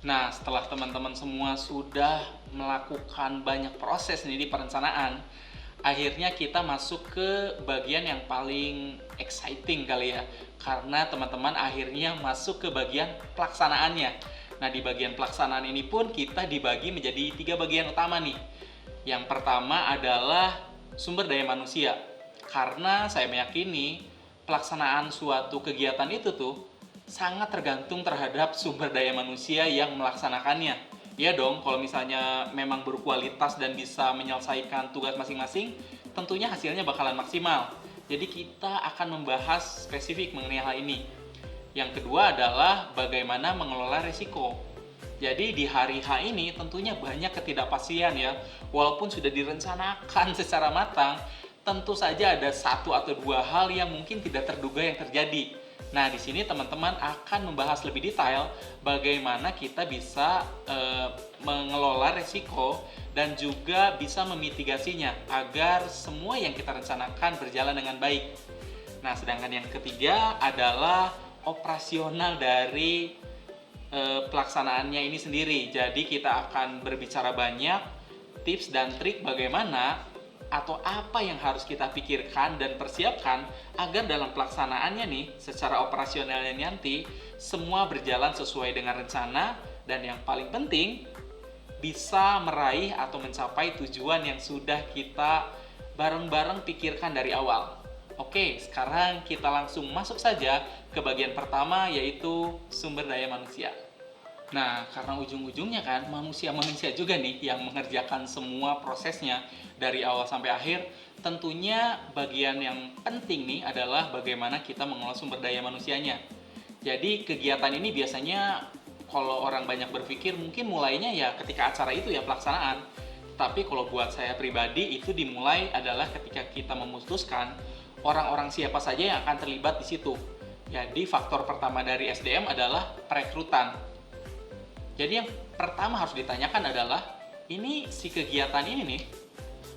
Nah, setelah teman-teman semua sudah melakukan banyak proses nih di perencanaan, akhirnya kita masuk ke bagian yang paling exciting kali ya. Karena teman-teman akhirnya masuk ke bagian pelaksanaannya. Nah, di bagian pelaksanaan ini pun kita dibagi menjadi 3 bagian utama nih. Yang pertama adalah sumber daya manusia. Karena saya meyakini pelaksanaan suatu kegiatan itu tuh sangat tergantung terhadap sumber daya manusia yang melaksanakannya. Ya dong, kalau misalnya memang berkualitas dan bisa menyelesaikan tugas masing-masing, tentunya hasilnya bakalan maksimal. Jadi kita akan membahas spesifik mengenai hal ini. Yang kedua adalah bagaimana mengelola risiko. Jadi di hari H ini tentunya banyak ketidakpastian ya. Walaupun sudah direncanakan secara matang, tentu saja ada satu atau dua hal yang mungkin tidak terduga yang terjadi. Nah, di sini teman-teman akan membahas lebih detail bagaimana kita bisa mengelola risiko dan juga bisa memitigasinya agar semua yang kita rencanakan berjalan dengan baik. Nah, sedangkan yang ketiga adalah operasional dari pelaksanaannya ini sendiri. Jadi kita akan berbicara banyak tips dan trik bagaimana atau apa yang harus kita pikirkan dan persiapkan agar dalam pelaksanaannya nih secara operasionalnya nanti semua berjalan sesuai dengan rencana dan yang paling penting bisa meraih atau mencapai tujuan yang sudah kita bareng-bareng pikirkan dari awal. Oke, sekarang kita langsung masuk saja ke bagian pertama yaitu sumber daya manusia. Nah, karena ujung-ujungnya kan manusia-manusia juga nih yang mengerjakan semua prosesnya dari awal sampai akhir, tentunya bagian yang penting nih adalah bagaimana kita mengelola sumber daya manusianya. Jadi kegiatan ini biasanya kalau orang banyak berpikir mungkin mulainya ya ketika acara itu ya pelaksanaan. Tapi kalau buat saya pribadi itu dimulai adalah ketika kita memutuskan orang-orang siapa saja yang akan terlibat di situ. Jadi faktor pertama dari SDM adalah perekrutan. Jadi yang pertama harus ditanyakan adalah ini si kegiatan ini nih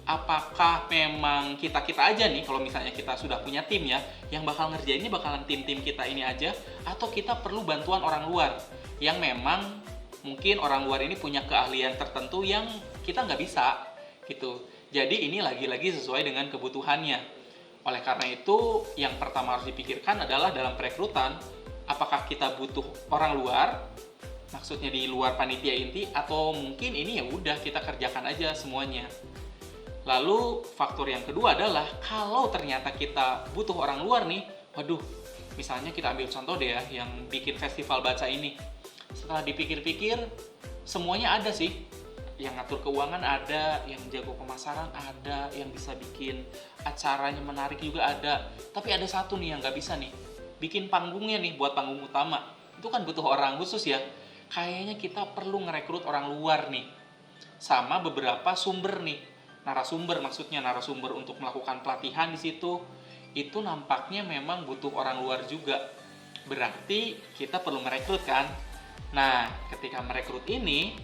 apakah memang kita-kita aja nih kalau misalnya kita sudah punya tim ya yang bakal ngerjain ini bakalan tim-tim kita ini aja atau kita perlu bantuan orang luar yang memang mungkin orang luar ini punya keahlian tertentu yang kita nggak bisa gitu. Jadi ini lagi-lagi sesuai dengan kebutuhannya. Oleh karena itu yang pertama harus dipikirkan adalah dalam perekrutan apakah kita butuh orang luar, maksudnya di luar panitia inti, atau mungkin ini ya udah kita kerjakan aja semuanya. Lalu faktor yang kedua adalah kalau ternyata kita butuh orang luar nih, waduh, misalnya kita ambil contoh deh ya yang bikin festival baca ini. Setelah dipikir-pikir semuanya ada sih. Yang ngatur keuangan ada, yang jago pemasaran ada, yang bisa bikin acaranya menarik juga ada. Tapi ada satu nih yang nggak bisa nih, bikin panggungnya nih buat panggung utama. Itu kan butuh orang khusus ya. Kayaknya kita perlu ngerekrut orang luar nih. Sama beberapa sumber nih. Narasumber untuk melakukan pelatihan di situ. Itu nampaknya memang butuh orang luar juga. Berarti kita perlu merekrut kan? Nah, ketika merekrut ini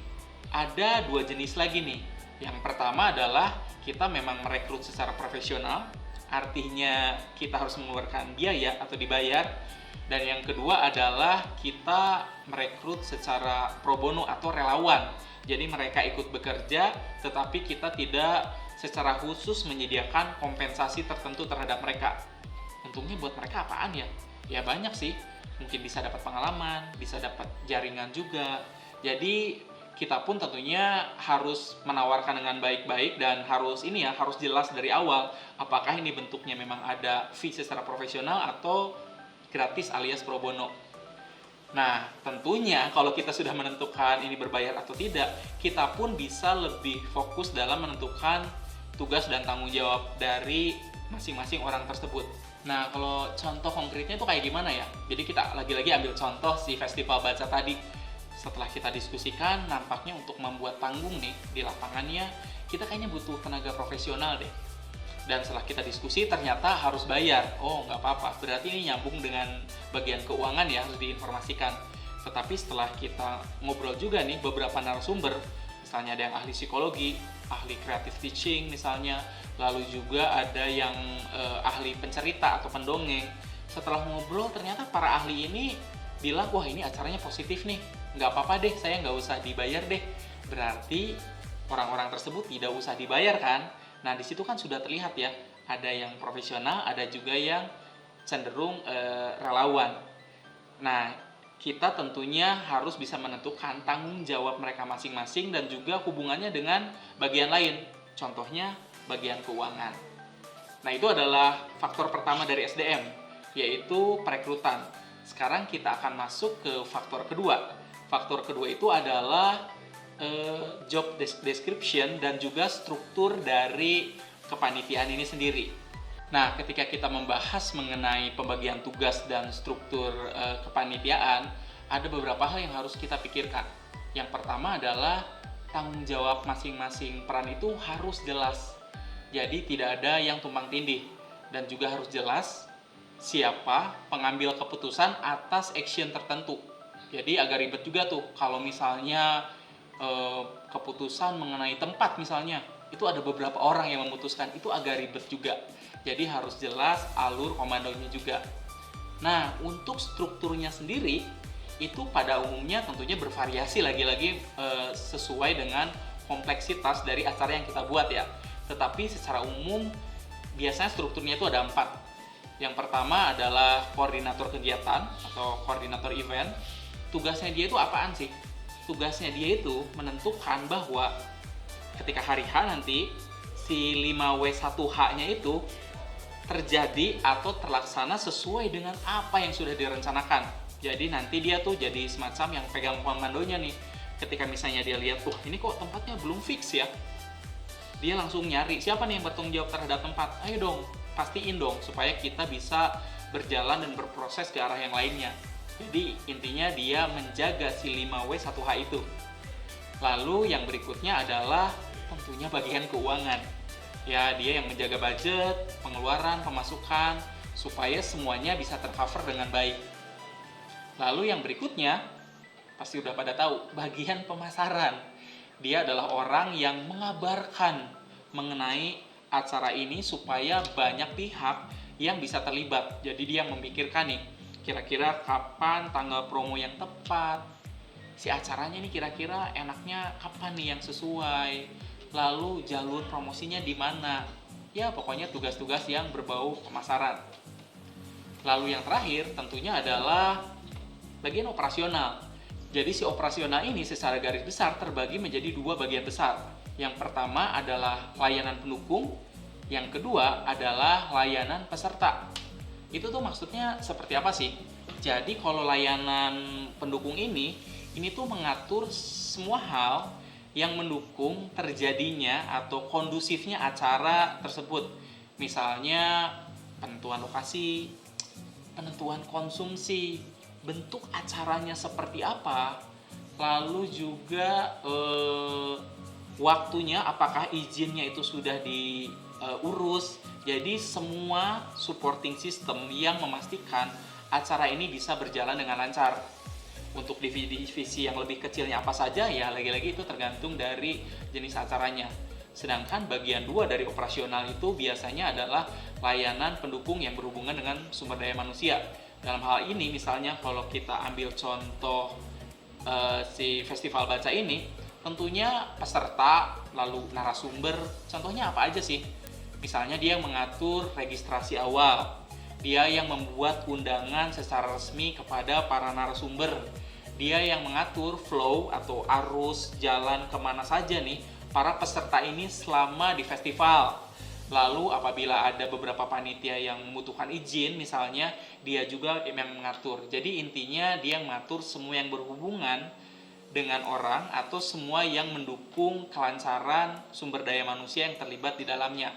ada dua jenis lagi nih. Yang pertama adalah kita memang merekrut secara profesional. Artinya kita harus mengeluarkan biaya atau dibayar. Dan yang kedua adalah kita merekrut secara pro bono atau relawan. Jadi mereka ikut bekerja, tetapi kita tidak secara khusus menyediakan kompensasi tertentu terhadap mereka. Untungnya buat mereka apaan ya? Ya banyak sih. Mungkin bisa dapat pengalaman, bisa dapat jaringan juga. Jadi kita pun tentunya harus menawarkan dengan baik-baik dan harus jelas dari awal apakah ini bentuknya memang ada fee secara profesional atau gratis alias pro bono. Nah, tentunya kalau kita sudah menentukan ini berbayar atau tidak, kita pun bisa lebih fokus dalam menentukan tugas dan tanggung jawab dari masing-masing orang tersebut. Nah, kalau contoh konkretnya itu kayak gimana ya? Jadi kita lagi-lagi ambil contoh si festival baca tadi. Setelah kita diskusikan, nampaknya untuk membuat panggung nih di lapangannya, kita kayaknya butuh tenaga profesional deh. Dan setelah kita diskusi ternyata harus bayar. Oh, nggak apa-apa, berarti ini nyambung dengan bagian keuangan ya, harus diinformasikan. Tetapi setelah kita ngobrol juga nih beberapa narasumber, misalnya ada yang ahli psikologi, ahli creative teaching misalnya, lalu juga ada yang ahli pencerita atau pendongeng. Setelah ngobrol ternyata para ahli ini bilang, wah ini acaranya positif nih, nggak apa-apa deh, saya nggak usah dibayar deh. Berarti orang-orang tersebut tidak usah dibayar kan? Nah, di situ kan sudah terlihat ya, ada yang profesional, ada juga yang cenderung relawan. Nah, kita tentunya harus bisa menentukan tanggung jawab mereka masing-masing dan juga hubungannya dengan bagian lain. Contohnya bagian keuangan. Nah, itu adalah faktor pertama dari SDM, yaitu perekrutan. Sekarang kita akan masuk ke faktor kedua. Faktor kedua itu adalah job description dan juga struktur dari kepanitiaan ini sendiri. Nah, ketika kita membahas mengenai pembagian tugas dan struktur kepanitiaan, ada beberapa hal yang harus kita pikirkan. Yang pertama adalah tanggung jawab masing-masing peran itu harus jelas. Jadi tidak ada yang tumpang tindih dan juga harus jelas siapa pengambil keputusan atas action tertentu. Jadi agak ribet juga tuh kalau misalnya keputusan mengenai tempat misalnya, itu ada beberapa orang yang memutuskan, itu agak ribet juga. Jadi harus jelas alur komandonya juga. Nah, untuk strukturnya sendiri itu pada umumnya tentunya bervariasi lagi-lagi sesuai dengan kompleksitas dari acara yang kita buat ya. Tetapi secara umum biasanya strukturnya itu ada 4. Yang pertama adalah koordinator kegiatan atau koordinator event. Tugasnya dia itu apaan sih? Tugasnya dia itu menentukan bahwa ketika hari H nanti si 5W1H-nya itu terjadi atau terlaksana sesuai dengan apa yang sudah direncanakan. Jadi nanti dia tuh jadi semacam yang pegang komandonya nih. Ketika misalnya dia lihat, ini kok tempatnya belum fix ya. Dia langsung nyari siapa nih yang bertanggung jawab terhadap tempat. Ayo dong, pastiin dong supaya kita bisa berjalan dan berproses ke arah yang lainnya. Jadi intinya dia menjaga si 5W1H itu. Lalu yang berikutnya adalah tentunya bagian keuangan. Ya, dia yang menjaga budget, pengeluaran, pemasukan, supaya semuanya bisa tercover dengan baik. Lalu yang berikutnya, pasti udah pada tahu, bagian pemasaran. Dia adalah orang yang mengabarkan mengenai acara ini supaya banyak pihak yang bisa terlibat. Jadi dia memikirkan nih, kira-kira kapan tanggal promo yang tepat, si acaranya nih kira-kira enaknya kapan nih yang sesuai, lalu jalur promosinya di mana. Ya, pokoknya tugas-tugas yang berbau pemasaran. Lalu yang terakhir tentunya adalah bagian operasional. Jadi si operasional ini secara garis besar terbagi menjadi 2 bagian besar. Yang pertama adalah layanan pendukung, yang kedua adalah layanan peserta. Itu tuh maksudnya seperti apa sih? Jadi kalau layanan pendukung ini tuh mengatur semua hal yang mendukung terjadinya atau kondusifnya acara tersebut. Misalnya penentuan lokasi, penentuan konsumsi, bentuk acaranya seperti apa, lalu juga waktunya apakah izinnya itu sudah diurus. Jadi semua supporting system yang memastikan acara ini bisa berjalan dengan lancar. Untuk divisi yang lebih kecilnya apa saja ya lagi-lagi itu tergantung dari jenis acaranya. Sedangkan bagian 2 dari operasional itu biasanya adalah layanan pendukung yang berhubungan dengan sumber daya manusia. Dalam hal ini misalnya kalau kita ambil contoh si festival baca ini, tentunya peserta lalu narasumber, contohnya apa aja sih? Misalnya dia mengatur registrasi awal, dia yang membuat undangan secara resmi kepada para narasumber, dia yang mengatur flow atau arus jalan kemana saja nih para peserta ini selama di festival. Lalu apabila ada beberapa panitia yang membutuhkan izin misalnya, dia juga yang mengatur. Jadi intinya dia mengatur semua yang berhubungan dengan orang atau semua yang mendukung kelancaran sumber daya manusia yang terlibat di dalamnya.